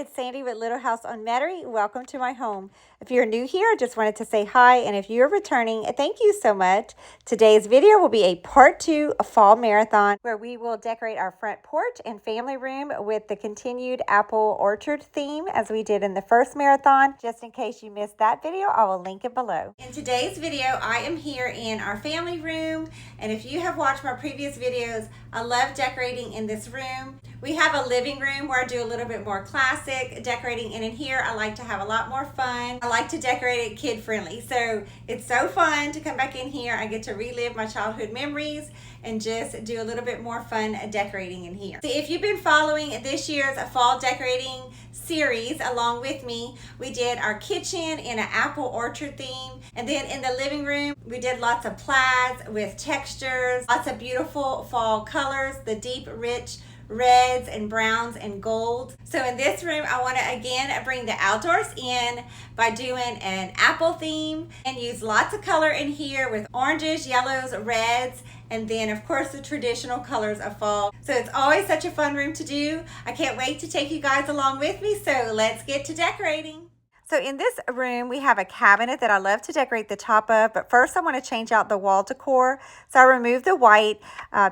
it's Sandy with Little House on Metairie. Welcome to my home. If you're new here, I just wanted to say hi, and if you're returning, thank you so much. Today's video will be a part 2 of Fall Marathon, where we will decorate our front porch and family room with the continued apple orchard theme as we did in the first marathon. Just in case you missed that video, I will link it below. In today's video, I am here in our family room, and if you have watched my previous videos, I love decorating in this room. We have a living room where I do a little bit more classic decorating, and in here I like to have a lot more fun. I like to decorate it kid friendly, so it's so fun to come back in here. I get to relive my childhood memories and just do a little bit more fun decorating in here. So if you've been following this year's fall decorating series along with me, we did our kitchen in an apple orchard theme, and then in the living room we did lots of plaids with textures, lots of beautiful fall colors, the deep rich reds and browns and gold. So in this room, I want to again bring the outdoors in by doing an apple theme and use lots of color in here with oranges, yellows, reds, and then of course the traditional colors of fall. So it's always such a fun room to do. I can't wait to take you guys along with me. So let's get to decorating. So in this room, we have a cabinet that I love to decorate the top of, but first I want to change out the wall decor. So I removed the white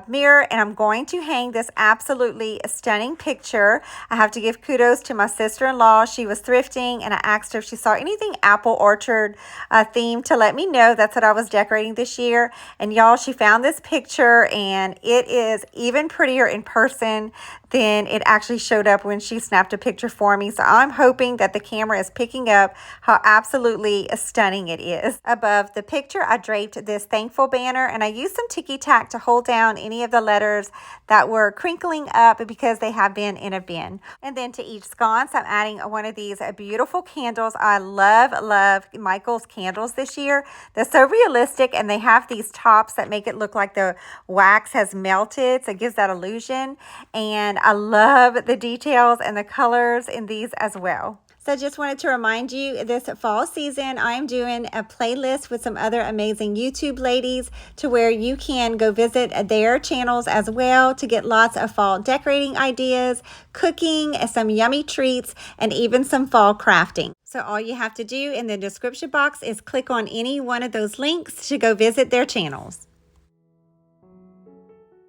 mirror, and I'm going to hang this absolutely stunning picture. I have to give kudos to my sister-in-law. She was thrifting, and I asked her if she saw anything apple orchard themed to let me know. That's what I was decorating this year. And y'all, she found this picture, and it is even prettier in person than it actually showed up when she snapped a picture for me. So I'm hoping that the camera is picking up how absolutely stunning it is. Above the picture, I draped this thankful banner, and I used some ticky tack to hold down any of the letters that were crinkling up because they have been in a bin. And then to each sconce, I'm adding one of these beautiful candles. I love Michael's candles this year. They're so realistic, and they have these tops that make it look like the wax has melted, so it gives that illusion. And I love the details and the colors in these as well. So I just wanted to remind you, this fall season, I am doing a playlist with some other amazing YouTube ladies to where you can go visit their channels as well to get lots of fall decorating ideas, cooking, some yummy treats, and even some fall crafting. So all you have to do in the description box is click on any one of those links to go visit their channels.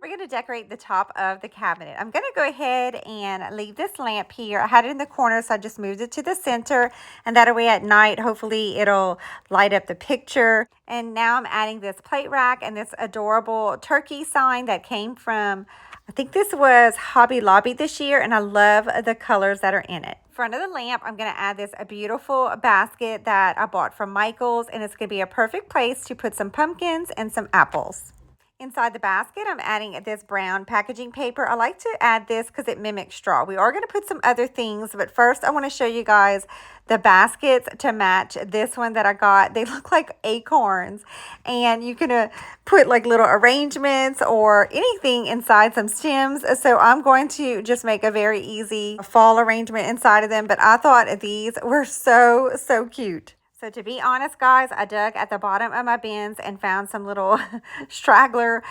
We're going to decorate the top of the cabinet. I'm going to go ahead and leave this lamp here. I had it in the corner, so I just moved it to the center, and that way at night, hopefully it'll light up the picture. And now I'm adding this plate rack and this adorable turkey sign that came from, I think this was Hobby Lobby this year, and I love the colors that are in it. Front of the lamp, I'm going to add this a beautiful basket that I bought from Michael's, and it's going to be a perfect place to put some pumpkins and some apples. Inside the basket, I'm adding this brown packaging paper. I like to add this because it mimics straw. We are going to put some other things, but first I want to show you guys the baskets to match this one that I got. They look like acorns, and you can put like little arrangements or anything inside, some stems. So I'm going to just make a very easy fall arrangement inside of them, but I thought these were so cute. So to be honest, guys, I dug at the bottom of my bins and found some little straggler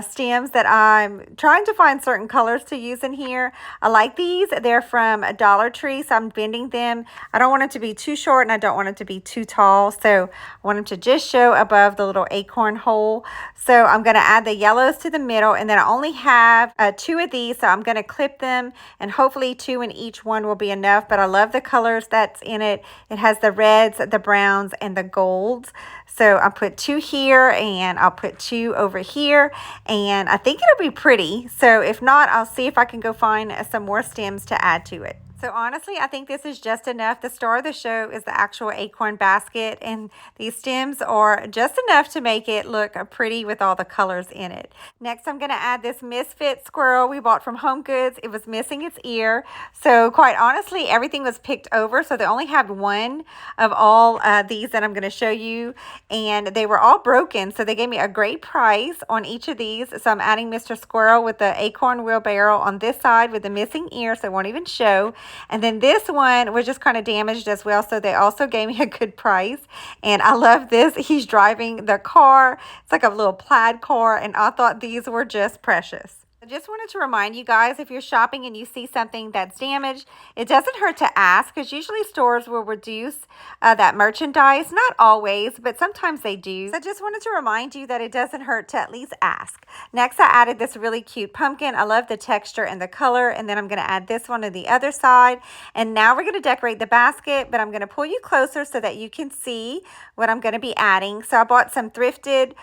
stems that I'm trying to find certain colors to use in here. I like these. They're from Dollar Tree, so I'm bending them. I don't want them to be too short, and I don't want them to be too tall. So I want them to just show above the little acorn hole. So I'm going to add the yellows to the middle, and then I only have 2 of these, so I'm going to clip them, and hopefully 2 in each one will be enough. But I love the colors that's in it. It has the reds, the browns, and the golds. So I'll put 2 here, and I'll put 2 over here, and I think it'll be pretty. So if not, I'll see if I can go find some more stems to add to it. So honestly, I think this is just enough. The star of the show is the actual acorn basket, and these stems are just enough to make it look pretty with all the colors in it. Next, I'm going to add this misfit squirrel we bought from Home Goods. It was missing its ear. So quite honestly, everything was picked over. So they only have one of all these that I'm going to show you, and they were all broken. So they gave me a great price on each of these. So I'm adding Mr. Squirrel with the acorn wheelbarrow on this side with the missing ear, so it won't even show. And then this one was just kind of damaged as well, so they also gave me a good price. And I love this. He's driving the car. It's like a little plaid car, and I thought these were just precious. I just wanted to remind you guys, if you're shopping and you see something that's damaged, it doesn't hurt to ask, because usually stores will reduce that merchandise. Not always, but sometimes they do. So I just wanted to remind you that it doesn't hurt to at least ask. Next, I added this really cute pumpkin. I love the texture and the color. And then I'm going to add this one to the other side. And now we're going to decorate the basket, but I'm going to pull you closer so that you can see what I'm going to be adding. So I bought some thrifted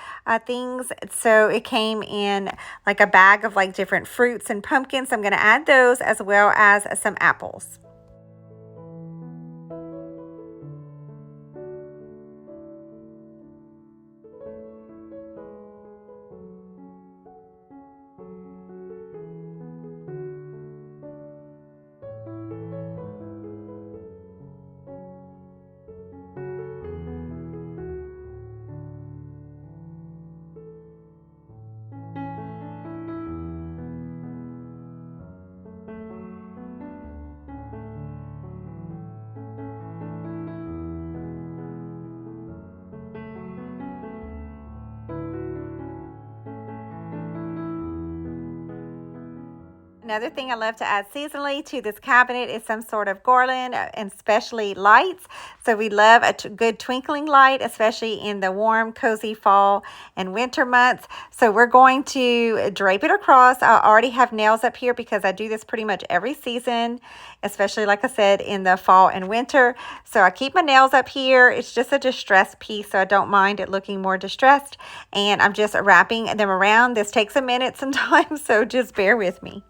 things. So it came in like a bag of like different fruits and pumpkins. I'm going to add those as well as some apples. Another thing I love to add seasonally to this cabinet is some sort of garland, and especially lights. So we love a good twinkling light, especially in the warm, cozy fall and winter months. So we're going to drape it across. I already have nails up here because I do this pretty much every season, especially like I said, in the fall and winter. So I keep my nails up here. It's just a distressed piece, so I don't mind it looking more distressed. And I'm just wrapping them around. This takes a minute sometimes, so just bear with me.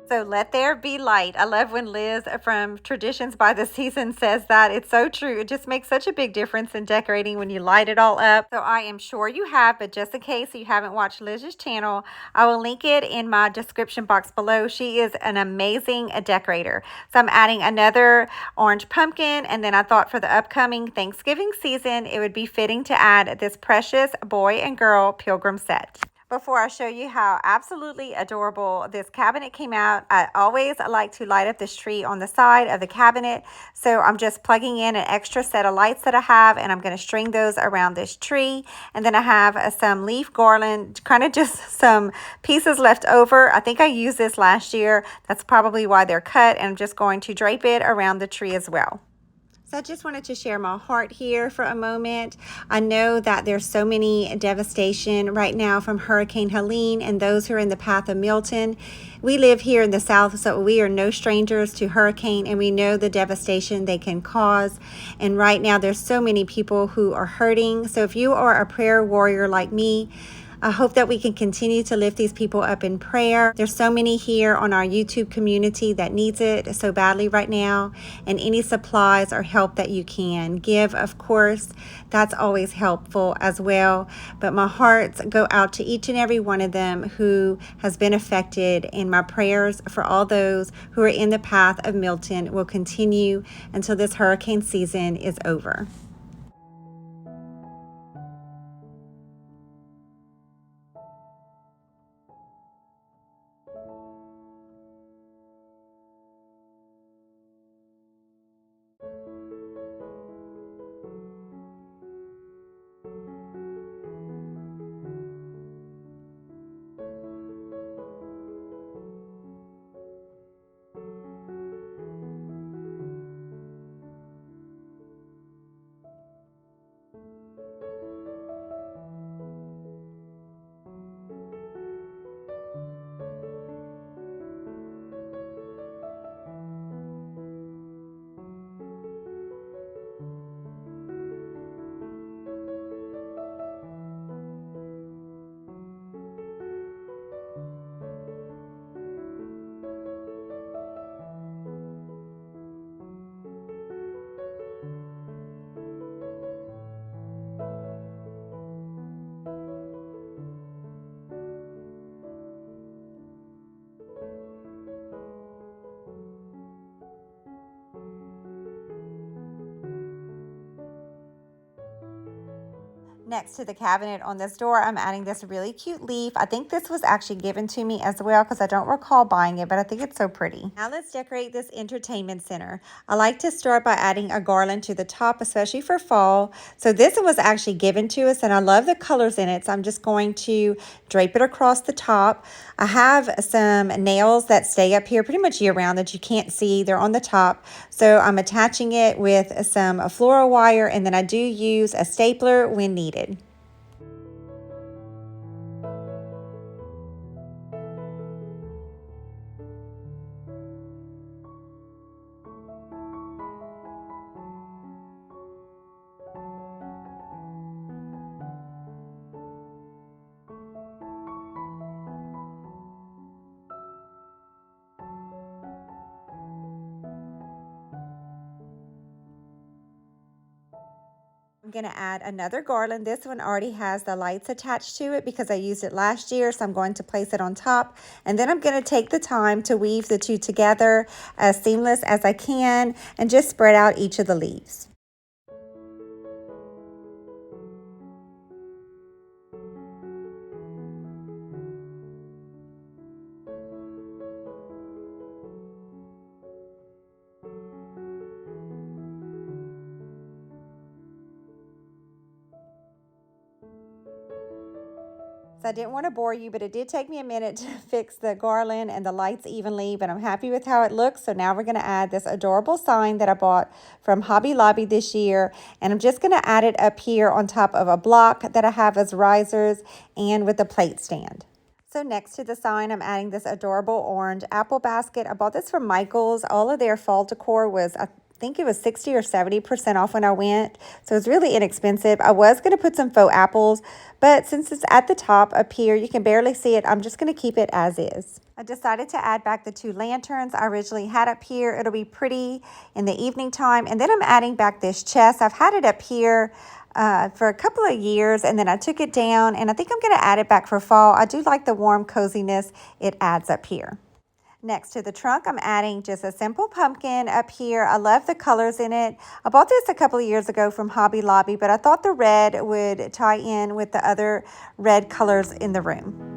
So let there be light. I love when Liz from Traditions by the Season says that. It's so true. It just makes such a big difference in decorating when you light it all up. So I am sure you have, but just in case you haven't watched Liz's channel, I will link it in my description box below. She is an amazing decorator. So I'm adding another orange pumpkin, and then I thought for the upcoming Thanksgiving season, it would be fitting to add this precious boy and girl pilgrim set. Before I show you how absolutely adorable this cabinet came out, I always like to light up this tree on the side of the cabinet. So I'm just plugging in an extra set of lights that I have, and I'm going to string those around this tree. And then I have some leaf garland, kind of just some pieces left over. I think I used this last year. That's probably why they're cut. And I'm just going to drape it around the tree as well. So I just wanted to share my heart here for a moment. I know that there's so many devastation right now from Hurricane Helene and those who are in the path of Milton. We live here in the South, so we are no strangers to hurricane, and we know the devastation they can cause. And right now there's so many people who are hurting. So if you are a prayer warrior like me, I hope that we can continue to lift these people up in prayer. There's so many here on our YouTube community that needs it so badly right now, and any supplies or help that you can give, of course, that's always helpful as well. But my hearts go out to each and every one of them who has been affected, and my prayers for all those who are in the path of Milton will continue until this hurricane season is over. Next to the cabinet on this door, I'm adding this really cute leaf. I think this was actually given to me as well because I don't recall buying it, but I think it's so pretty. Now let's decorate this entertainment center. I like to start by adding a garland to the top, especially for fall. So this was actually given to us and I love the colors in it. So I'm just going to drape it across the top. I have some nails that stay up here pretty much year round that you can't see. They're on the top. So I'm attaching it with some floral wire, and then I do use a stapler when needed. I'm going to add another garland. This one already has the lights attached to it because I used it last year, so I'm going to place it on top. And then I'm going to take the time to weave the two together as seamless as I can and just spread out each of the leaves. So I didn't want to bore you, but it did take me a minute to fix the garland and the lights evenly, but I'm happy with how it looks. So now we're going to add this adorable sign that I bought from Hobby Lobby this year. And I'm just going to add it up here on top of a block that I have as risers and with a plate stand. So next to the sign, I'm adding this adorable orange apple basket. I bought this from Michael's. All of their fall decor was, I think it was 60 or 70% off when I went. So it's really inexpensive. I was going to put some faux apples, but since it's at the top up here, you can barely see it. I'm just going to keep it as is. I decided to add back the two lanterns I originally had up here. It'll be pretty in the evening time. And then I'm adding back this chest. I've had it up here for a couple of years, and then I took it down, and I think I'm going to add it back for fall. I do like the warm coziness it adds up here. Next to the trunk, I'm adding just a simple pumpkin up here. I love the colors in it. I bought this a couple of years ago from Hobby Lobby, but I thought the red would tie in with the other red colors in the room.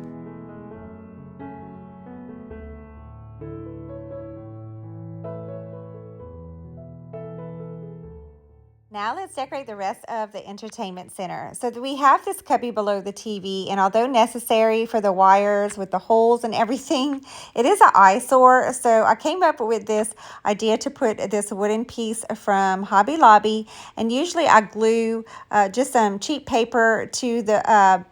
Now let's decorate the rest of the entertainment center. So we have this cubby below the TV, and although necessary for the wires with the holes and everything, it is an eyesore. So I came up with this idea to put this wooden piece from Hobby Lobby, and usually I glue just some cheap paper to the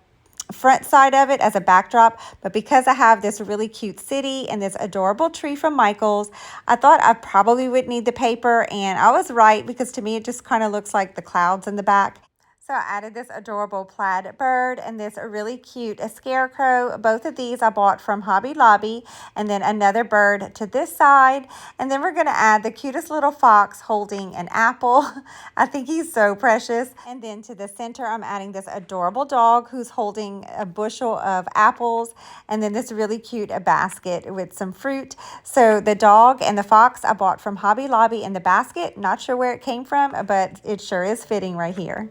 front side of it as a backdrop, but because I have this really cute city and this adorable tree from Michael's, I thought I probably would need the paper, and I was right because to me it just kind of looks like the clouds in the back. So I added this adorable plaid bird and this really cute scarecrow. Both of these I bought from Hobby Lobby, and then another bird to this side. And then we're going to add the cutest little fox holding an apple. I think he's so precious. And then to the center, I'm adding this adorable dog who's holding a bushel of apples, and then this really cute basket with some fruit. So the dog and the fox I bought from Hobby Lobby in the basket. Not sure where it came from, but it sure is fitting right here.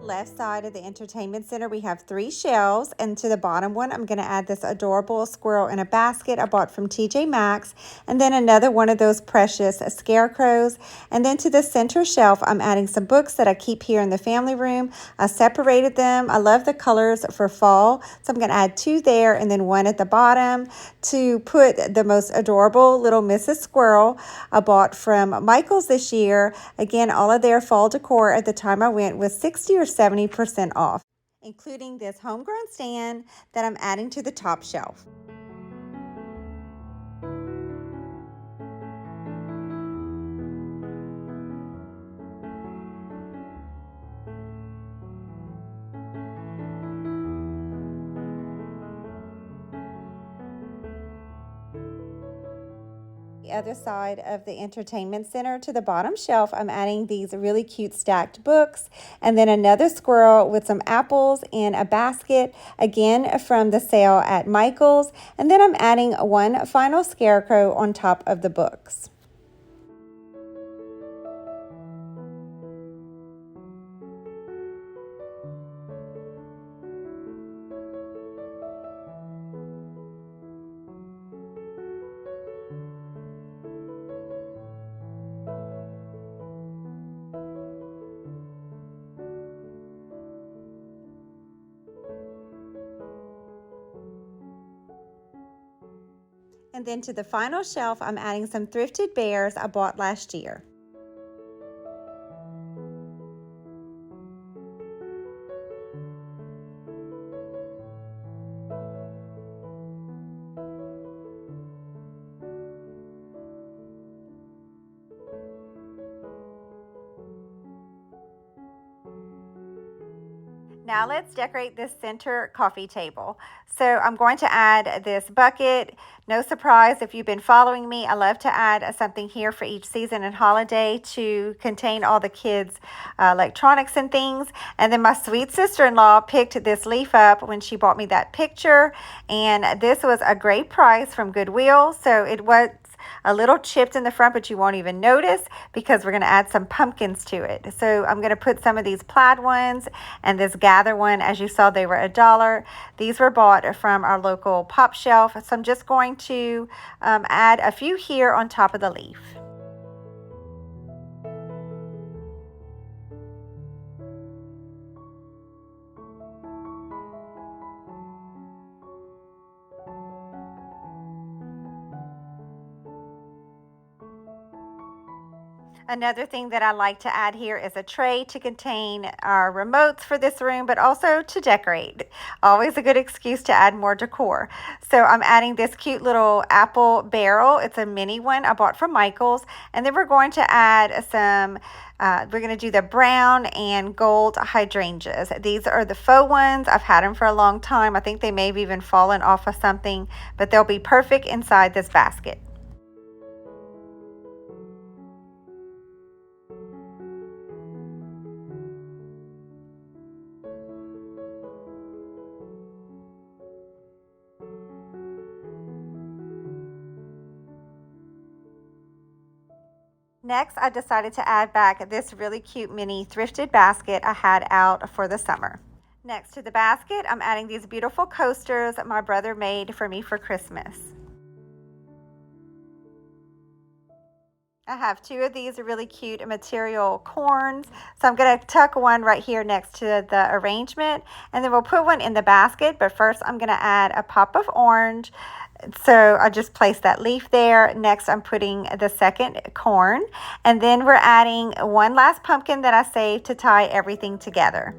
Left side of the entertainment center, we have 3 shelves, and to the bottom one I'm going to add this adorable squirrel in a basket I bought from TJ Maxx, and then another one of those precious scarecrows. And then to the center shelf, I'm adding some books that I keep here in the family room. I separated them. I love the colors for fall, so I'm going to add 2 there and then 1 at the bottom to put the most adorable little Mrs. Squirrel I bought from Michael's this year. Again, all of their fall decor at the time I went was 60 or 70% off, including this homegrown stand that I'm adding to the top shelf. The other side of the entertainment center to the bottom shelf, I'm adding these really cute stacked books, and then another squirrel with some apples in a basket, again from the sale at Michael's, and then I'm adding one final scarecrow on top of the books. And then to the final shelf, I'm adding some thrifted bears I bought last year. Now let's decorate this center coffee table. So I'm going to add this bucket. No surprise if you've been following me, I love to add something here for each season and holiday to contain all the kids' electronics and things. And then my sweet sister-in-law picked this leaf up when she bought me that picture. And this was a great price from Goodwill. So it was a little chipped in the front, but you won't even notice because we're going to add some pumpkins to it. So I'm going to put some of these plaid ones and this gather one. As you saw, they were $1. These were bought from our local pop shelf. So I'm just going to add a few here on top of the leaf. Another thing that I like to add here is a tray to contain our remotes for this room, but also to decorate. Always a good excuse to add more decor. So I'm adding this cute little apple barrel. It's a mini one I bought from Michael's. And then we're going to add some, we're going to do the brown and gold hydrangeas. These are the faux ones. I've had them for a long time. I think they may have even fallen off of something, but they'll be perfect inside this basket. Next, I decided to add back this really cute mini thrifted basket I had out for the summer. Next to the basket, I'm adding these beautiful coasters my brother made for me for Christmas. I have two of these really cute material corns. So I'm going to tuck one right here next to the arrangement, and then we'll put one in the basket. But first I'm going to add a pop of orange. So I just placed that leaf there. Next, I'm putting the second corn, and then we're adding one last pumpkin that I saved to tie everything together.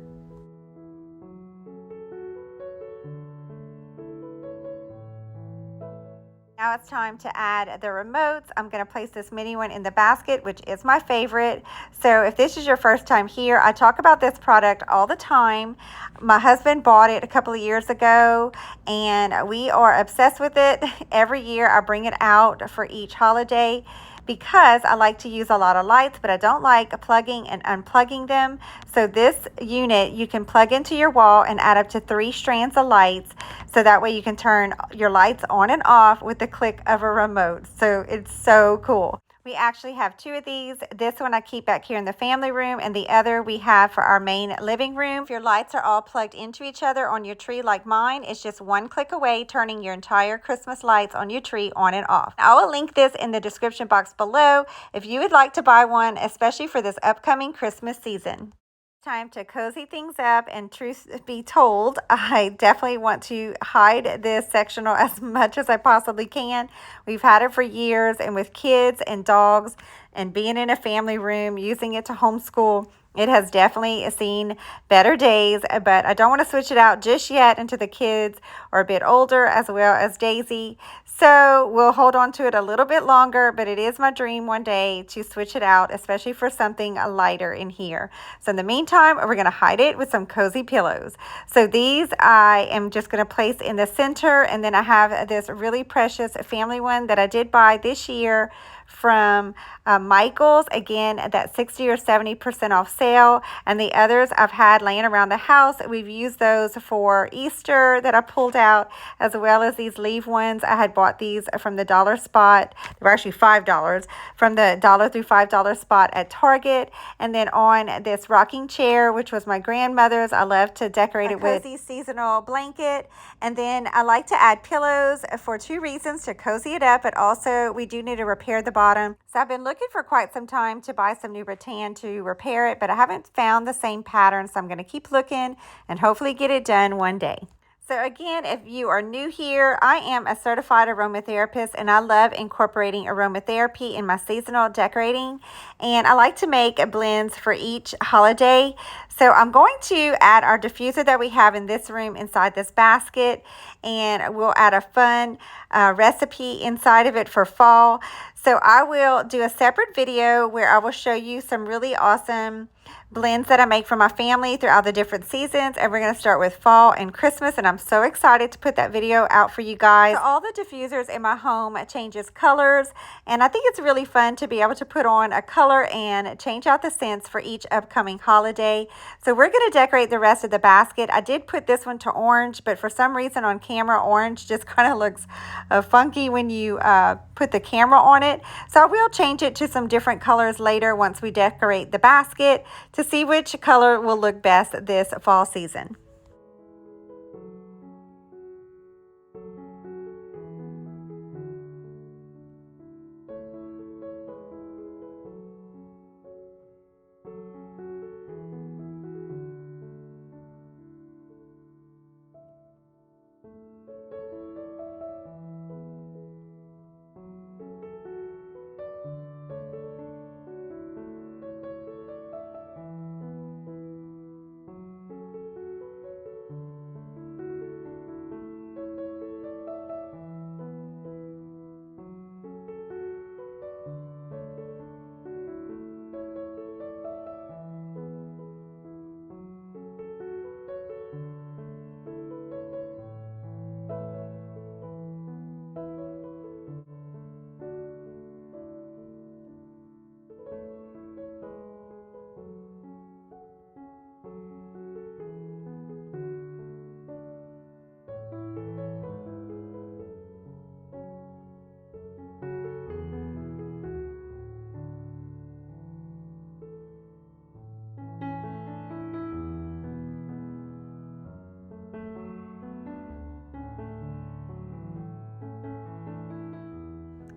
Now it's time to add the remotes. I'm going to place this mini one in the basket, which is my favorite. So if this is your first time here, I talk about this product all the time. My husband bought it a couple of years ago, and we are obsessed with it. Every year I bring it out for each holiday, because I like to use a lot of lights, but I don't like plugging and unplugging them. So this unit you can plug into your wall and add up to 3 strands of lights. So that way you can turn your lights on and off with the click of a remote. So it's so cool. We actually have 2 of these. This one I keep back here in the family room, and the other we have for our main living room. If your lights are all plugged into each other on your tree like mine, it's just one click away, turning your entire Christmas lights on your tree on and off. I will link this in the description box below if you would like to buy one, especially for this upcoming Christmas season. Time to cozy things up, and truth be told, I definitely want to hide this sectional as much as I possibly can. We've had it for years, and with kids and dogs and being in a family room, using it to homeschool, it has definitely seen better days, but I don't want to switch it out just yet until the kids are a bit older, as well as Daisy. So we'll hold on to it a little bit longer, but it is my dream one day to switch it out, especially for something lighter in here. So in the meantime, we're going to hide it with some cozy pillows. So these I am just going to place in the center, and then I have this really precious family one that I did buy this year from Michael's, again that 60 or 70% off sale, and the others I've had laying around the house. We've used those for Easter that I pulled out, as well as these leaf ones. I had bought these from the dollar spot. They were actually $5 from the $1 through $5 spot at Target. And then on this rocking chair, which was my grandmother's, I love to decorate it with a cozy seasonal blanket. And then I like to add pillows for two reasons: to cozy it up, but also we do need to repair the bottom. So I've been looking for quite some time to buy some new rattan to repair it, but I haven't found the same pattern, so I'm going to keep looking and hopefully get it done one day. So again, if you are new here, I am a certified aromatherapist, and I love incorporating aromatherapy in my seasonal decorating. And I like to make blends for each holiday. So I'm going to add our diffuser that we have in this room inside this basket, and we'll add a fun recipe inside of it for fall. So I will do a separate video where I will show you some really awesome blends that I make for my family throughout the different seasons, and we're going to start with fall and Christmas, and I'm so excited to put that video out for you guys. So all the diffusers in my home changes colors, and I think it's really fun to be able to put on a color and change out the scents for each upcoming holiday. So we're going to decorate the rest of the basket. I did put this one to orange, but for some reason on camera, orange just kind of looks funky when you put the camera on it. So I will change it to some different colors later once we decorate the basket, to see which color will look best this fall season.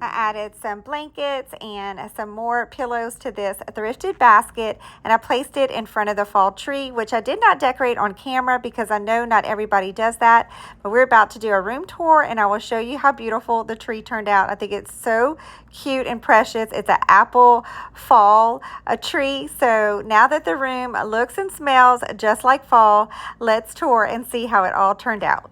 I added some blankets and some more pillows to this thrifted basket, and I placed it in front of the fall tree, which I did not decorate on camera because I know not everybody does that. But we're about to do a room tour, and I will show you how beautiful the tree turned out. I think it's so cute and precious. It's an apple fall tree. So now that the room looks and smells just like fall, let's tour and see how it all turned out.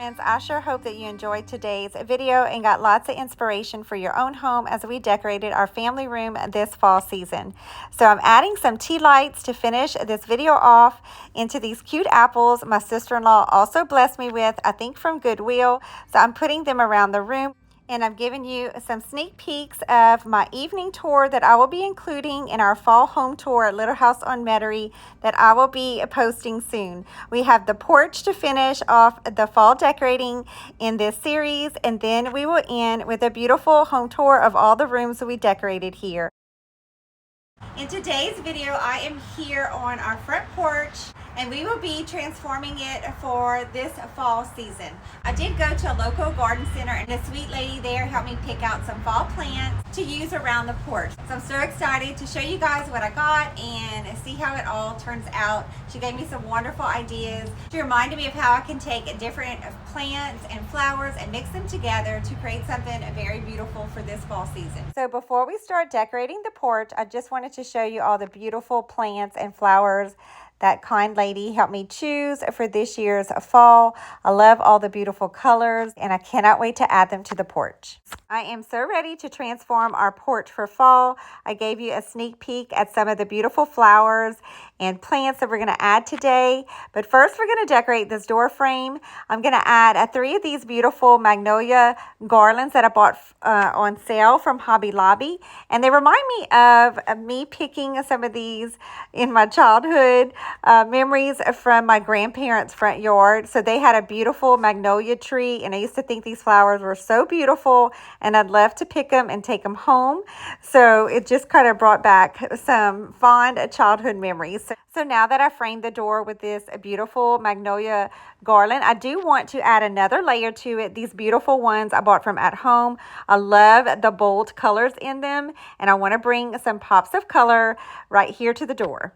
Friends, I sure hope that you enjoyed today's video and got lots of inspiration for your own home as we decorated our family room this fall season. So I'm adding some tea lights to finish this video off into these cute apples my sister-in-law also blessed me with, I think from Goodwill. So I'm putting them around the room. And I've given you some sneak peeks of my evening tour that I will be including in our fall home tour at Little House on Metairie that I will be posting soon. We have the porch to finish off the fall decorating in this series, and then we will end with a beautiful home tour of all the rooms that we decorated here. In today's video, I am here on our front porch and we will be transforming it for this fall season. I did go to a local garden center and the sweet lady there helped me pick out some fall plants to use around the porch. So I'm so excited to show you guys what I got and see how it all turns out. She gave me some wonderful ideas. She reminded me of how I can take different plants and flowers and mix them together to create something very beautiful for this fall season. So before we start decorating the porch, I just wanted to show you all the beautiful plants and flowers that kind lady helped me choose for this year's fall. I love all the beautiful colors and I cannot wait to add them to the porch. I am so ready to transform our porch for fall. I gave you a sneak peek at some of the beautiful flowers and plants that we're going to add today. But first we're going to decorate this door frame. I'm going to add 3 of these beautiful magnolia garlands that I bought on sale from Hobby Lobby. And they remind me of me picking some of these in my childhood memories from my grandparents' front yard. So they had a beautiful magnolia tree and I used to think these flowers were so beautiful and I'd love to pick them and take them home. So it just kind of brought back some fond childhood memories. So now that I framed the door with this beautiful magnolia garland, I do want to add another layer to it. These beautiful ones I bought from At Home. I love the bold colors in them and I want to bring some pops of color right here to the door.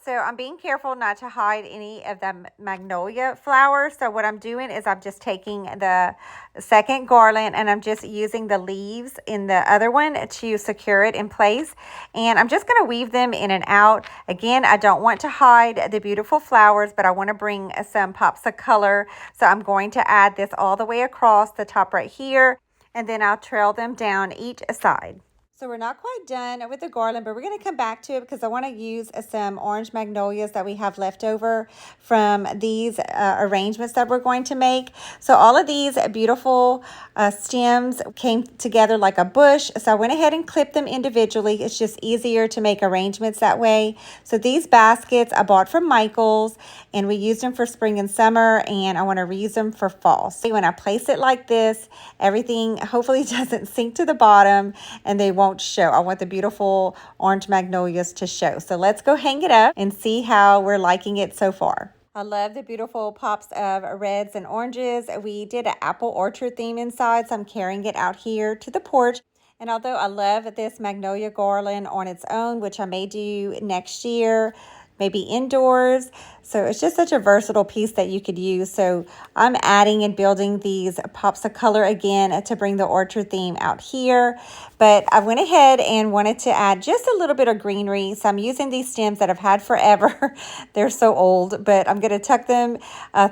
So I'm being careful not to hide any of the magnolia flowers. So what I'm doing is I'm just taking the second garland and I'm just using the leaves in the other one to secure it in place. And I'm just going to weave them in and out. Again, I don't want to hide the beautiful flowers, but I want to bring some pops of color. So I'm going to add this all the way across the top right here. And then I'll trail them down each side. So we're not quite done with the garland, but we're going to come back to it because I want to use some orange magnolias that we have left over from these arrangements that we're going to make. So all of these beautiful stems came together like a bush. So I went ahead and clipped them individually. It's just easier to make arrangements that way. So these baskets I bought from Michael's and we used them for spring and summer and I want to reuse them for fall. So when I place it like this, everything hopefully doesn't sink to the bottom and they won't show. I want the beautiful orange magnolias to show. So let's go hang it up and see how we're liking it so far. I love the beautiful pops of reds and oranges. We did an apple orchard theme inside, so I'm carrying it out here to the porch. And although I love this magnolia garland on its own, which I may do next year, maybe indoors. So it's just such a versatile piece that you could use. So I'm adding and building these pops of color again to bring the orchard theme out here. But I went ahead and wanted to add just a little bit of greenery. So I'm using these stems that I've had forever. They're so old, but I'm going to tuck them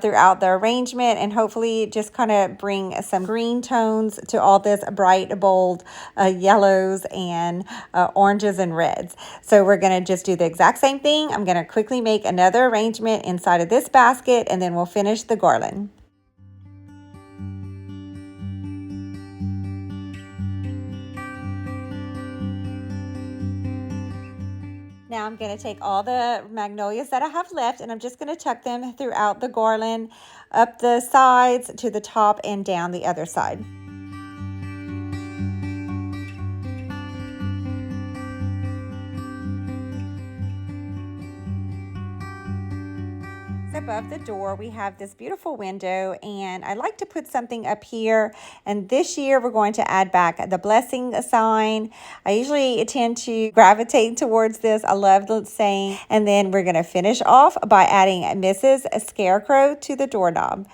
throughout the arrangement and hopefully just kind of bring some green tones to all this bright, bold yellows and oranges and reds. So we're going to just do the exact same thing. I'm going to quickly make another arrangement inside of this basket and then we'll finish the garland. Now I'm going to take all the magnolias that I have left and I'm just going to tuck them throughout the garland, up the sides to the top and down the other side. Above the door we have this beautiful window and I like to put something up here, and this year we're going to add back the blessing sign. I usually tend to gravitate towards this. I love the saying. And then we're going to finish off by adding Mrs. Scarecrow to the doorknob.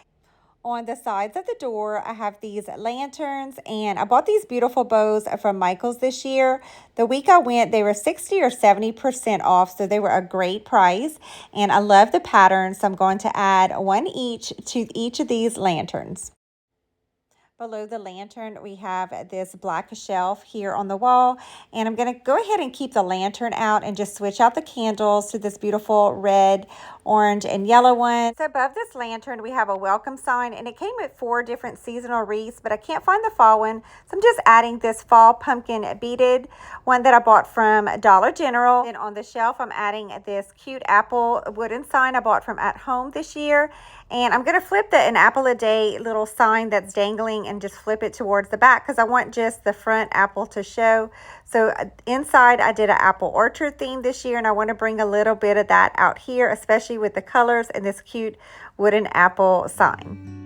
On the sides of the door, I have these lanterns, and I bought these beautiful bows from Michael's this year. The week I went, they were 60 or 70% off, so they were a great price. And I love the pattern, so I'm going to add one each to each of these lanterns. Below the lantern, we have this black shelf here on the wall, and I'm going to go ahead and keep the lantern out and just switch out the candles to this beautiful red, orange, and yellow one. So above this lantern, we have a welcome sign, and it came with 4 different seasonal wreaths, but I can't find the fall one, so I'm just adding this fall pumpkin beaded one that I bought from Dollar General. And on the shelf, I'm adding this cute apple wooden sign I bought from At Home this year. And I'm going to flip an apple a day little sign that's dangling and just flip it towards the back because I want just the front apple to show. So inside I did an apple orchard theme this year, and I want to bring a little bit of that out here, especially with the colors and this cute wooden apple sign.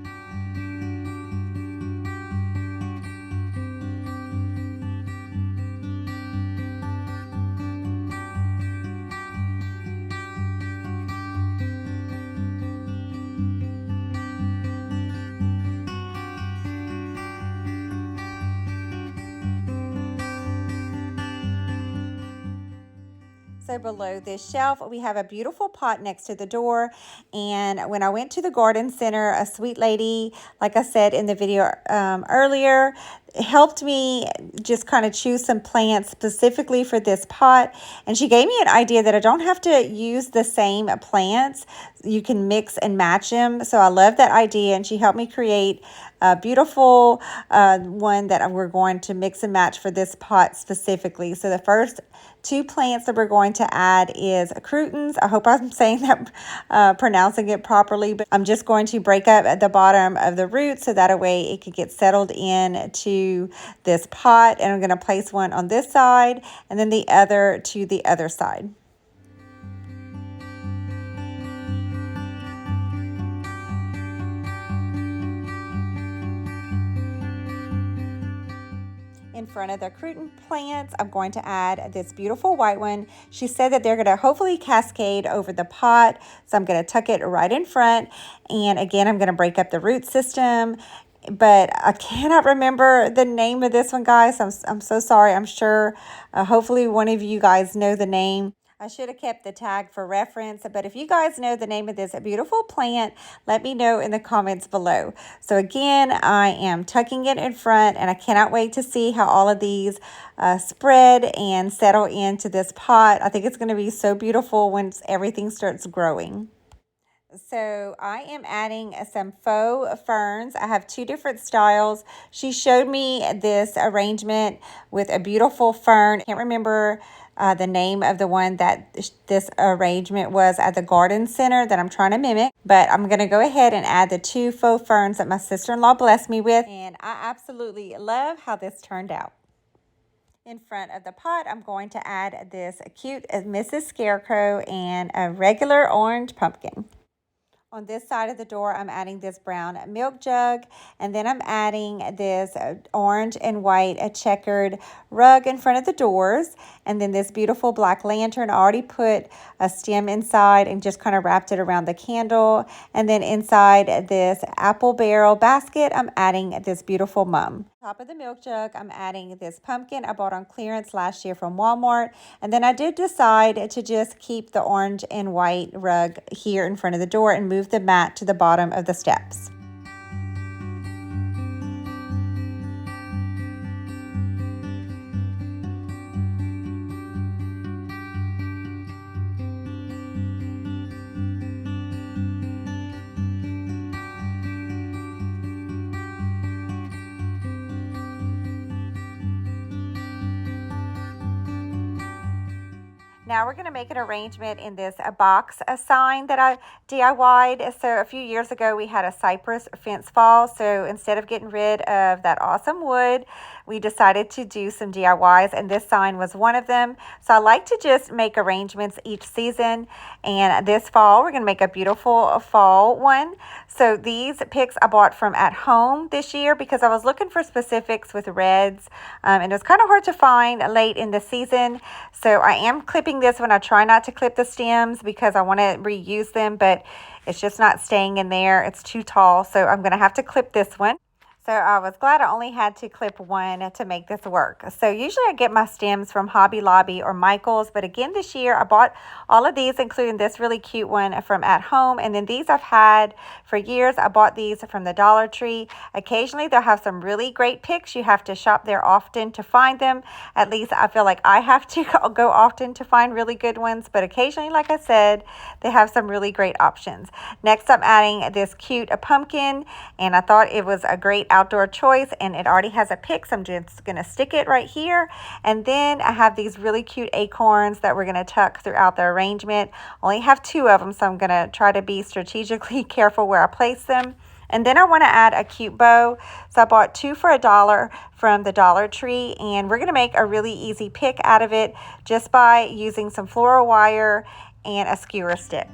So below this shelf, we have a beautiful pot next to the door. And when I went to the garden center, a sweet lady, like I said in the video earlier, helped me just kind of choose some plants specifically for this pot. And she gave me an idea that I don't have to use the same plants. You can mix and match them. So I love that idea. And she helped me create a beautiful one that we're going to mix and match for this pot specifically. So the first 2 plants that we're going to add is croutons. I hope I'm saying that, pronouncing it properly, but I'm just going to break up at the bottom of the root so that a way it could get settled in to this pot. And I'm going to place one on this side and then the other to the other side. In front of the crouton plants, I'm going to add this beautiful white one. She said that they're going to hopefully cascade over the pot, so I'm going to tuck it right in front. And again, I'm going to break up the root system, but I cannot remember the name of this one, guys. I'm so sorry. I'm sure hopefully one of you guys know the name. I should have kept the tag for reference, but if you guys know the name of this beautiful plant, let me know in the comments below. So again, I am tucking it in front, and I cannot wait to see how all of these spread and settle into this pot. I think it's going to be so beautiful once everything starts growing. So I am adding some faux ferns. I have 2 different styles. She showed me this arrangement with a beautiful fern. I can't remember the name of the one that this arrangement was at the garden center that I'm trying to mimic. But I'm going to go ahead and add the 2 faux ferns that my sister-in-law blessed me with. And I absolutely love how this turned out. In front of the pot, I'm going to add this cute Mrs. Scarecrow and a regular orange pumpkin. On this side of the door, I'm adding this brown milk jug, and then I'm adding this orange and white checkered rug in front of the doors, and then this beautiful black lantern. I already put a stem inside and just kind of wrapped it around the candle, and then inside this apple barrel basket, I'm adding this beautiful mum. Top of the milk jug, I'm adding this pumpkin I bought on clearance last year from Walmart, and then I did decide to just keep the orange and white rug here in front of the door and move the mat to the bottom of the steps. Now we're going to make an arrangement in this box sign that I DIY'd. So a few years ago we had a cypress fence fall. So instead of getting rid of that awesome wood, we decided to do some DIYs, and this sign was one of them. So I like to just make arrangements each season, and this fall we're going to make a beautiful fall one. So these picks I bought from At Home this year because I was looking for specifics with reds, and it was kind of hard to find late in the season. So I am clipping this one. I try not to clip the stems because I want to reuse them, but it's just not staying in there. It's too tall, so I'm going to have to clip this one. So I was glad I only had to clip one to make this work. So usually I get my stems from Hobby Lobby or Michael's, but again this year I bought all of these, including this really cute one from At Home. And then these I've had for years. I bought these from the Dollar Tree. Occasionally they'll have some really great picks. You have to shop there often to find them. At least I feel like I have to go often to find really good ones, but occasionally, like I said, they have some really great options. Next I'm adding this cute pumpkin, and I thought it was a great outdoor choice, and it already has a pick, so I'm just going to stick it right here. And then I have these really cute acorns that we're going to tuck throughout the arrangement. Only have 2 of them, so I'm going to try to be strategically careful where I place them. And then I want to add a cute bow, so I bought 2 for $1 from the Dollar Tree, and we're going to make a really easy pick out of it just by using some floral wire and a skewer stick.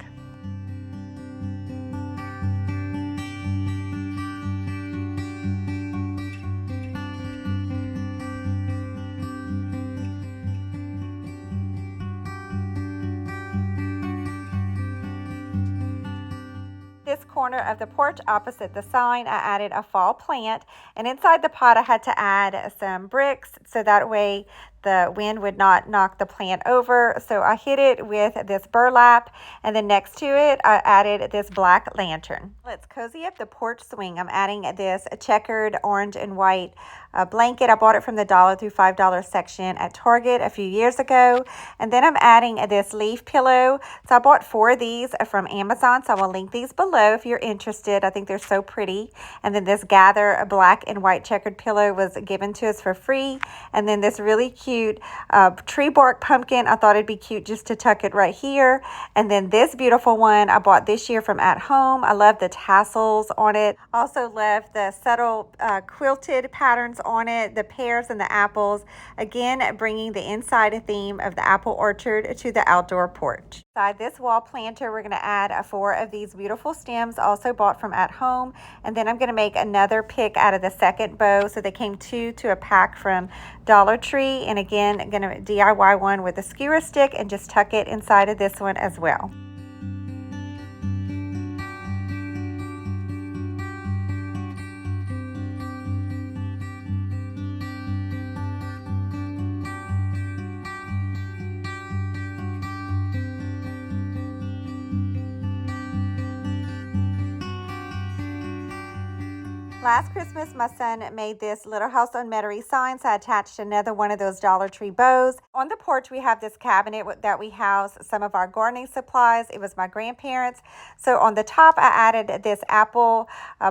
This corner of the porch opposite the sign, I added a fall plant, and inside the pot I had to add some bricks so that way the wind would not knock the plant over. So I hit it with this burlap, and then next to it I added this black lantern. Let's cozy up the porch swing. I'm adding this checkered orange and white blanket. I bought it from the $1 through $5 section at Target a few years ago. And then I'm adding this leaf pillow. So I bought 4 of these from Amazon, so I will link these below if you're interested. I think they're so pretty. And then this Gather black and white checkered pillow was given to us for free. And then this really cute tree bark pumpkin. I thought it'd be cute just to tuck it right here. And then this beautiful one I bought this year from At Home. I love the tassels on it. Also love the subtle quilted patterns on it, the pears and the apples. Again, bringing the inside theme of the apple orchard to the outdoor porch. Inside this wall planter, we're going to add 4 of these beautiful stems, also bought from At Home. And then I'm going to make another pick out of the second bow. So they came 2 to a pack from Dollar Tree. And again, I'm going to DIY one with a skewer stick and just tuck it inside of this one as well. Last Christmas, my son made this Little House on Metairie sign, so I attached another one of those Dollar Tree bows. On the porch, we have this cabinet that we house some of our gardening supplies. It was my grandparents. So on the top, I added this apple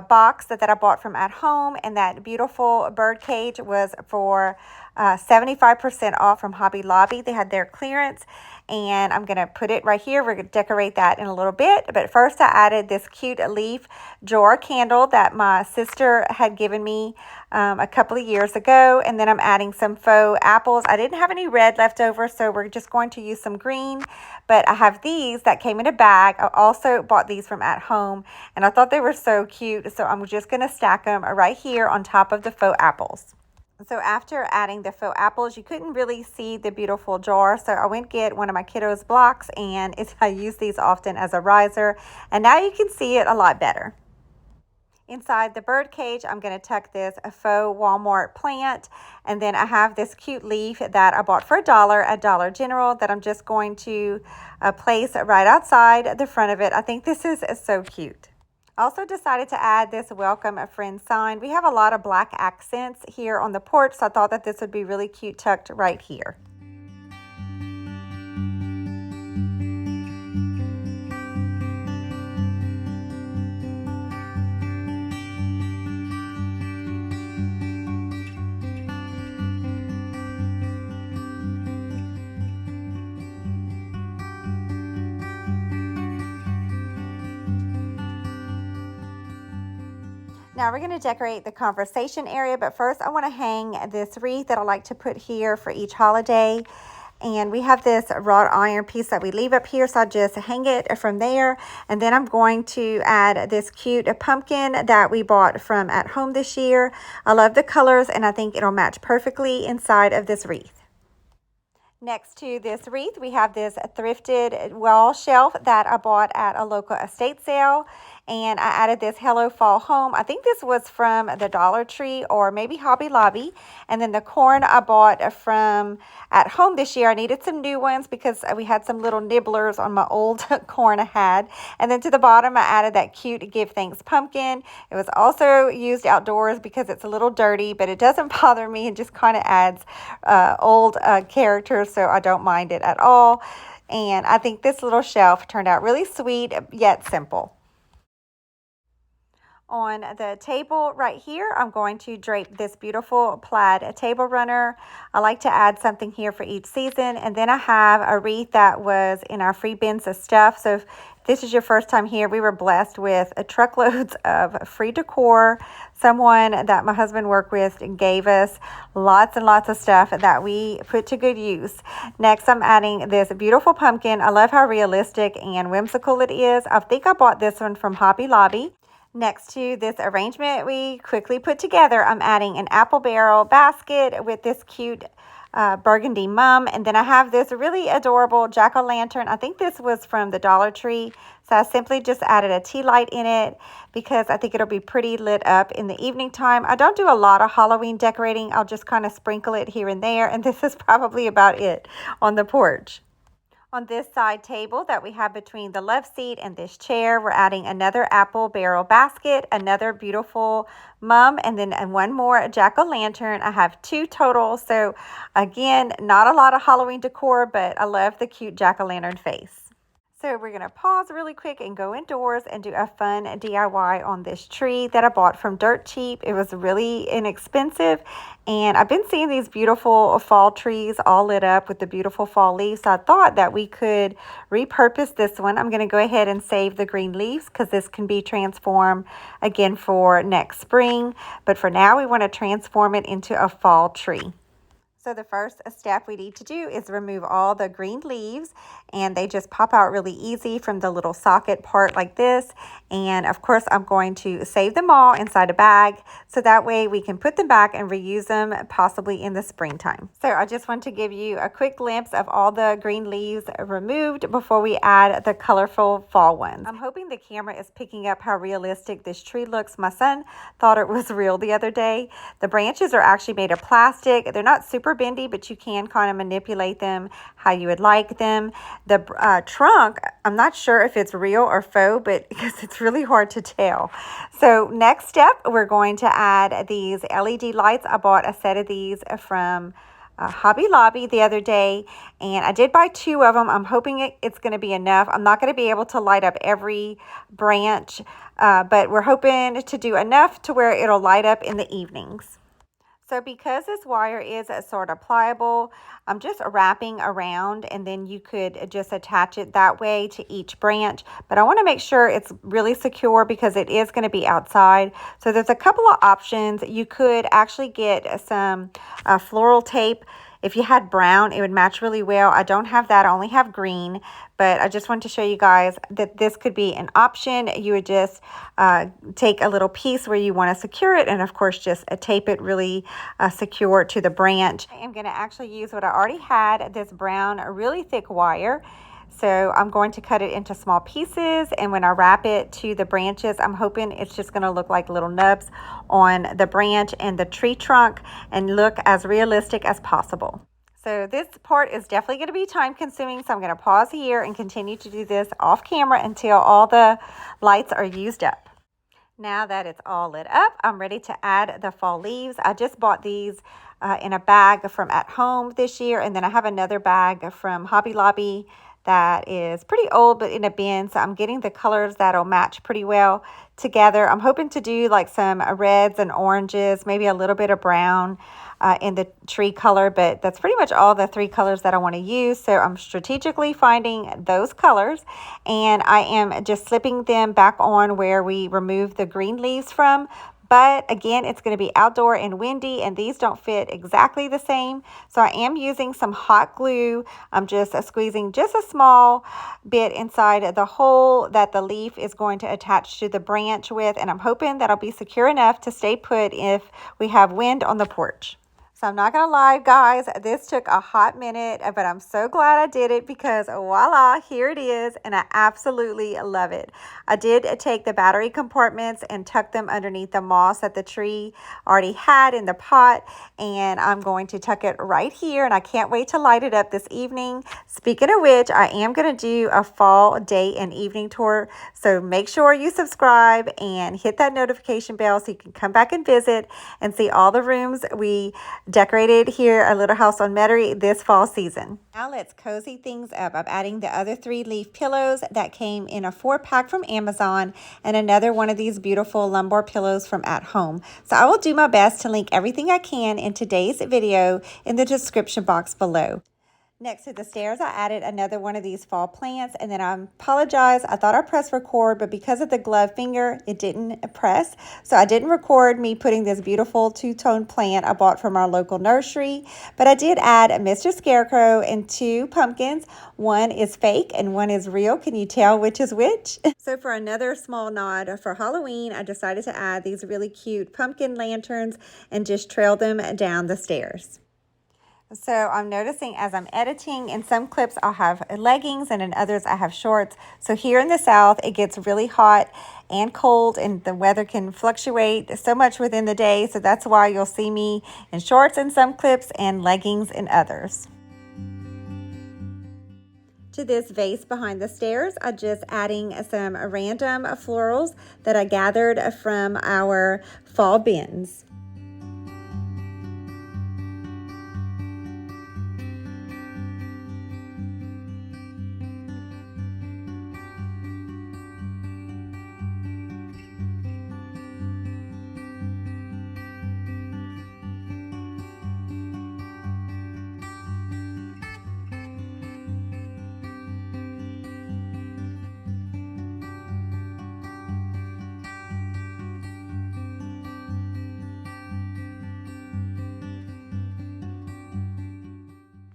box that I bought from At Home, and that beautiful bird cage was for 75% off from Hobby Lobby. They had their clearance, and I'm going to put it right here. We're going to decorate that in a little bit. But first, I added this cute leaf jar candle that my sister had given me a couple of years ago. And then I'm adding some faux apples. I didn't have any red left over, so we're just going to use some green. But I have these that came in a bag. I also bought these from At Home, and I thought they were so cute. So I'm just going to stack them right here on top of the faux apples. So after adding the faux apples, you couldn't really see the beautiful jar. So I went get one of my kiddos' blocks, and I use these often as a riser. And now you can see it a lot better. Inside the bird cage, I'm going to tuck this faux Walmart plant. And then I have this cute leaf that I bought for $1 at Dollar General that I'm just going to place right outside the front of it. I think this is so cute. Also decided to add this welcome a friend sign. We have a lot of black accents here on the porch, so I thought that this would be really cute tucked right here. Now we're going to decorate the conversation area, but first I want to hang this wreath that I like to put here for each holiday. And we have this wrought iron piece that we leave up here, so I'll just hang it from there. And then I'm going to add this cute pumpkin that we bought from at home this year. I love the colors, and I think it'll match perfectly inside of this wreath. Next to this wreath, we have this thrifted wall shelf that I bought at a local estate sale. And I added this Hello Fall Home. I think this was from the Dollar Tree or maybe Hobby Lobby. And then the corn I bought from at home this year. I needed some new ones because we had some little nibblers on my old corn I had. And then to the bottom, I added that cute Give Thanks pumpkin. It was also used outdoors because it's a little dirty, but it doesn't bother me. It just kind of adds old characters, so I don't mind it at all. And I think this little shelf turned out really sweet, yet simple. On the table right here, I'm going to drape this beautiful plaid table runner. I like to add something here for each season. And then I have a wreath that was in our free bins of stuff. So if this is your first time here, we were blessed with truckloads of free decor. Someone that my husband worked with gave us lots and lots of stuff that we put to good use. Next, I'm adding this beautiful pumpkin. I love how realistic and whimsical it is. I think I bought this one from Hobby Lobby. Next to this arrangement we quickly put together, I'm adding an apple barrel basket with this cute burgundy mum. And then I have this really adorable jack-o'-lantern. I think this was from the Dollar Tree. So I simply just added a tea light in it because I think it'll be pretty lit up in the evening time. I don't do a lot of Halloween decorating. I'll just kind of sprinkle it here and there. And this is probably about it on the porch. On this side table that we have between the love seat and this chair, we're adding another apple barrel basket, another beautiful mum, and then one more jack-o'-lantern. I have 2 total. So again, not a lot of Halloween decor, but I love the cute jack-o'-lantern face. So we're going to pause really quick and go indoors and do a fun DIY on this tree that I bought from Dirt Cheap. It was really inexpensive, and I've been seeing these beautiful fall trees all lit up with the beautiful fall leaves. So I thought that we could repurpose this one. I'm going to go ahead and save the green leaves because this can be transformed again for next spring. But for now, we want to transform it into a fall tree. So the first step we need to do is remove all the green leaves, and they just pop out really easy from the little socket part like this. And of course, I'm going to save them all inside a bag so that way we can put them back and reuse them possibly in the springtime. So I just want to give you a quick glimpse of all the green leaves removed before we add the colorful fall ones. I'm hoping the camera is picking up how realistic this tree looks. My son thought it was real the other day. The branches are actually made of plastic. They're not super bendy, but you can kind of manipulate them how you would like them. The trunk, I'm not sure if it's real or faux, but because it's really hard to tell. So next step, we're going to add these LED lights. I bought a set of these from Hobby Lobby the other day, and I did buy 2 of them. I'm hoping it's going to be enough. I'm not going to be able to light up every branch, but we're hoping to do enough to where it'll light up in the evenings. So because this wire is sort of pliable, I'm just wrapping around, and then you could just attach it that way to each branch. But I want to make sure it's really secure because it is going to be outside. So there's a couple of options. You could actually get some floral tape. If you had brown, it would match really well. I don't have that. I only have green. But I just want to show you guys that this could be an option. You would just take a little piece where you want to secure it, and of course just tape it really secure to the branch. I am going to actually use what I already had, this brown really thick wire. So I'm going to cut it into small pieces, and when I wrap it to the branches, I'm hoping it's just going to look like little nubs on the branch and the tree trunk and look as realistic as possible. So this part is definitely going to be time consuming, so I'm going to pause here and continue to do this off camera until all the lights are used up. Now that it's all lit up, I'm ready to add the fall leaves. I just bought these in a bag from at home this year, and then I have another bag from Hobby Lobby that is pretty old but in a bin, so I'm getting the colors that'll match pretty well together. I'm hoping to do like some reds and oranges, maybe a little bit of brown in the tree color, but that's pretty much all the 3 colors that I want to use. So I'm strategically finding those colors, and I am just slipping them back on where we removed the green leaves from. But again, it's going to be outdoor and windy, and these don't fit exactly the same. So I am using some hot glue. I'm just squeezing just a small bit inside the hole that the leaf is going to attach to the branch with, and I'm hoping that'll be secure enough to stay put if we have wind on the porch. So I'm not going to lie, guys, this took a hot minute, but I'm so glad I did it because voila, here it is, and I absolutely love it. I did take the battery compartments and tuck them underneath the moss that the tree already had in the pot, and I'm going to tuck it right here, and I can't wait to light it up this evening. Speaking of which, I am going to do a fall day and evening tour, so make sure you subscribe and hit that notification bell so you can come back and visit and see all the rooms we decorated here at Little House on Metairie this fall season. Now let's cozy things up. I'm adding the other 3 leaf pillows that came in a 4-pack from Amazon and another one of these beautiful lumbar pillows from At Home. So I will do my best to link everything I can in today's video in the description box below. Next to the stairs, I added another one of these fall plants, and then I apologize. I thought I pressed record, but because of the glove finger, it didn't press. So I didn't record me putting this beautiful 2-tone plant I bought from our local nursery, but I did add a Mr. Scarecrow and 2 pumpkins. One is fake and one is real. Can you tell which is which? So for another small nod for Halloween, I decided to add these really cute pumpkin lanterns and just trail them down the stairs. So I'm noticing as I'm editing, in some clips I'll have leggings and in others I have shorts. So here in the South, it gets really hot and cold and the weather can fluctuate so much within the day. So that's why you'll see me in shorts in some clips and leggings in others. To this vase behind the stairs, I'm just adding some random florals that I gathered from our fall bins.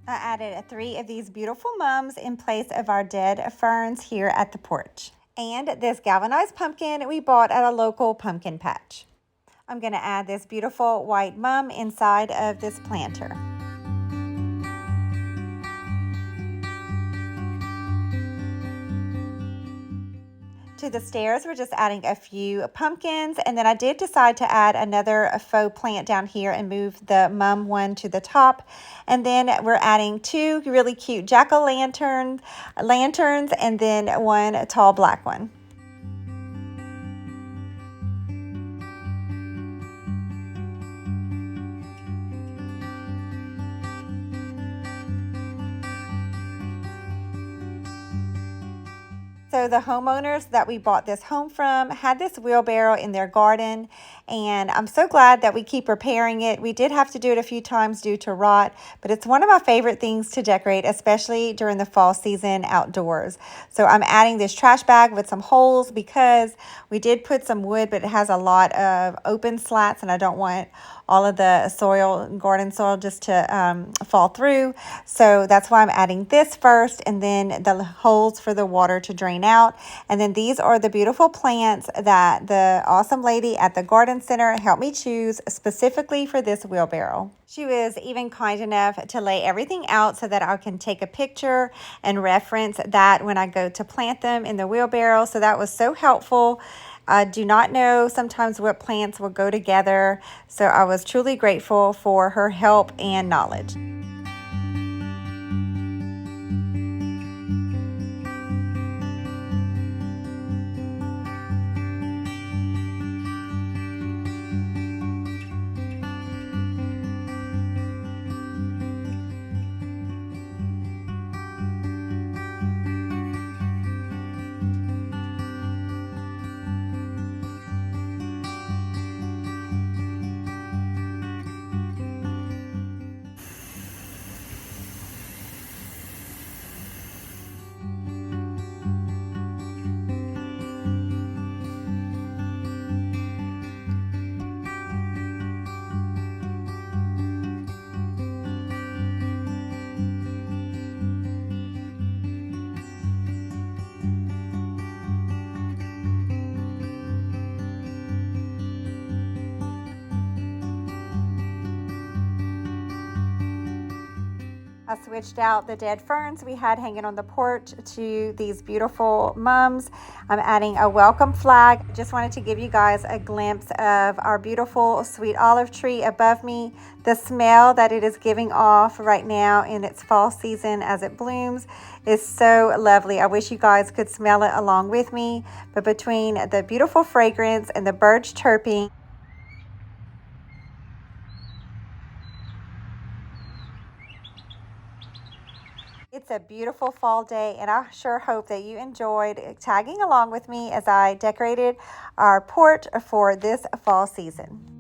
I added 3 of these beautiful mums in place of our dead ferns here at the porch. And this galvanized pumpkin we bought at a local pumpkin patch. I'm going to add this beautiful white mum inside of this planter. To the stairs, we're just adding a few pumpkins, and then I did decide to add another faux plant down here and move the mum one to the top. And then we're adding 2 really cute jack-o'-lanterns and then 1 tall black one. So the homeowners that we bought this home from had this wheelbarrow in their garden, and I'm so glad that we keep repairing it. We did have to do it a few times due to rot, but it's one of my favorite things to decorate, especially during the fall season outdoors. So I'm adding this trash bag with some holes because we did put some wood, but it has a lot of open slats, and I don't want all of the soil, garden soil, just to fall through. So that's why I'm adding this first, and then the holes for the water to drain out. And then these are the beautiful plants that the awesome lady at the garden center helped me choose specifically for this wheelbarrow. She was even kind enough to lay everything out so that I can take a picture and reference that when I go to plant them in the wheelbarrow. So that was so helpful. I do not know sometimes what plants will go together, so I was truly grateful for her help and knowledge. I switched out the dead ferns we had hanging on the porch to these beautiful mums. I'm adding a welcome flag. I just wanted to give you guys a glimpse of our beautiful sweet olive tree above me. The smell that it is giving off right now in its fall season as it blooms is so lovely. I wish you guys could smell it along with me, but between the beautiful fragrance and the birds chirping, it's a beautiful fall day, and I sure hope that you enjoyed tagging along with me as I decorated our porch for this fall season.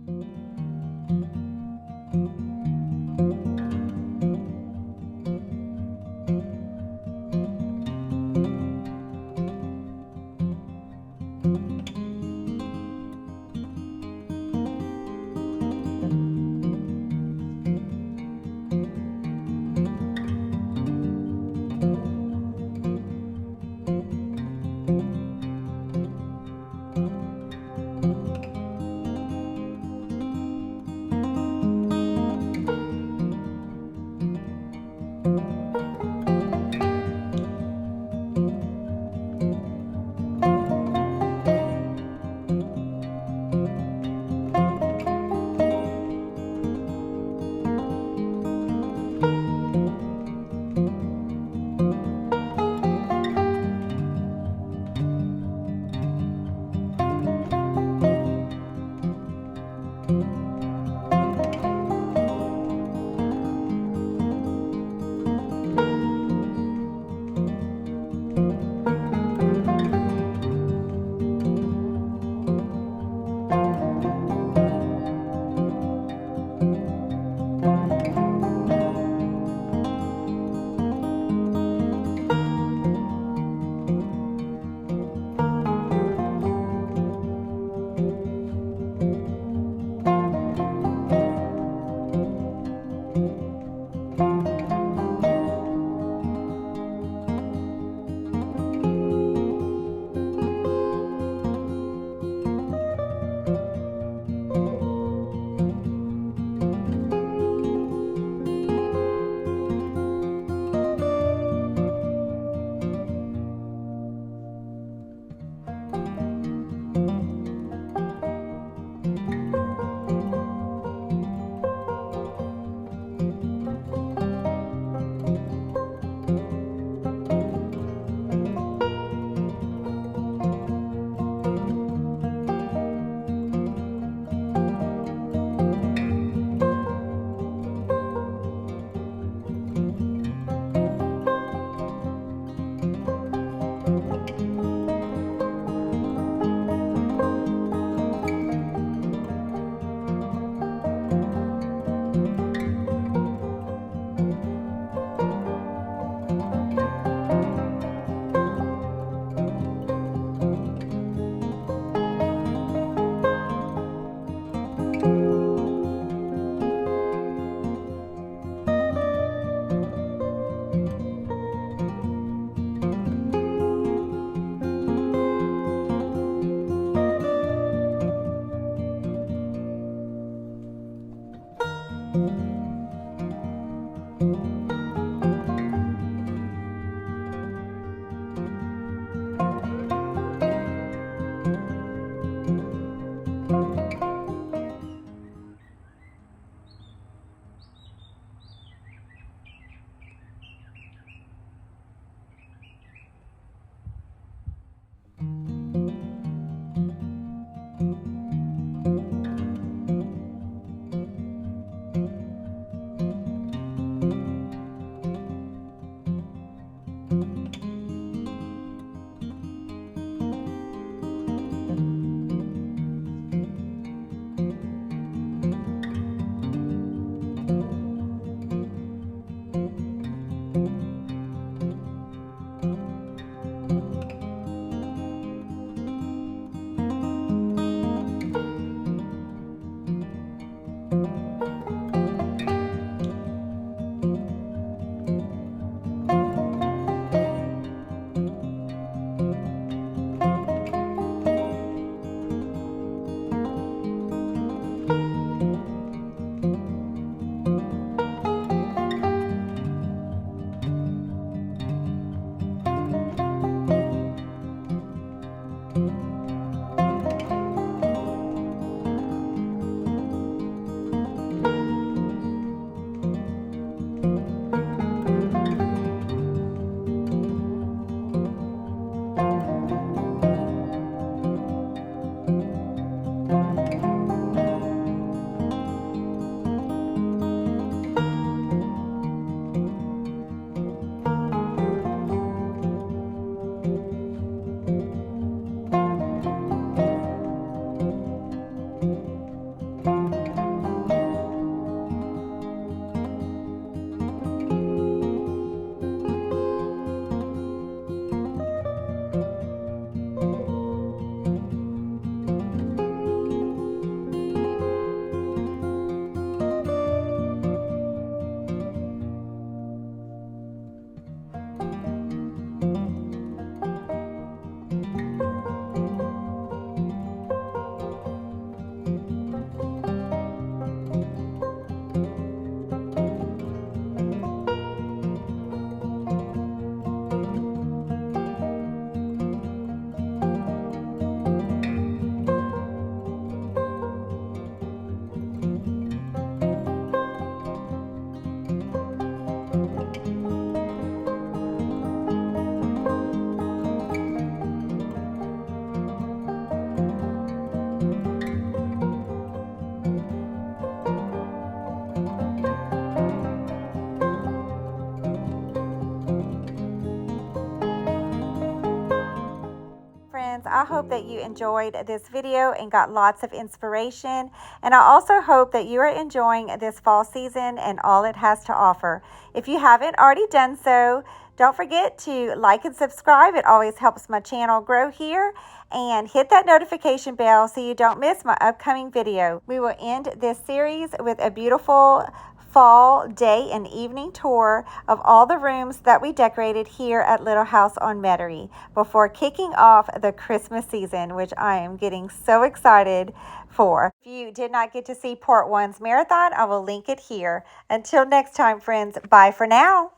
I hope that you enjoyed this video and got lots of inspiration. And I also hope that you are enjoying this fall season and all it has to offer. If you haven't already done so, don't forget to like and subscribe. It always helps my channel grow here. And hit that notification bell so you don't miss my upcoming video. We will end this series with a beautiful fall day and evening tour of all the rooms that we decorated here at Little House on Metairie before kicking off the Christmas season, which I am getting so excited for. If you did not get to see Part 1's marathon, I will link it here. Until next time, friends, bye for now.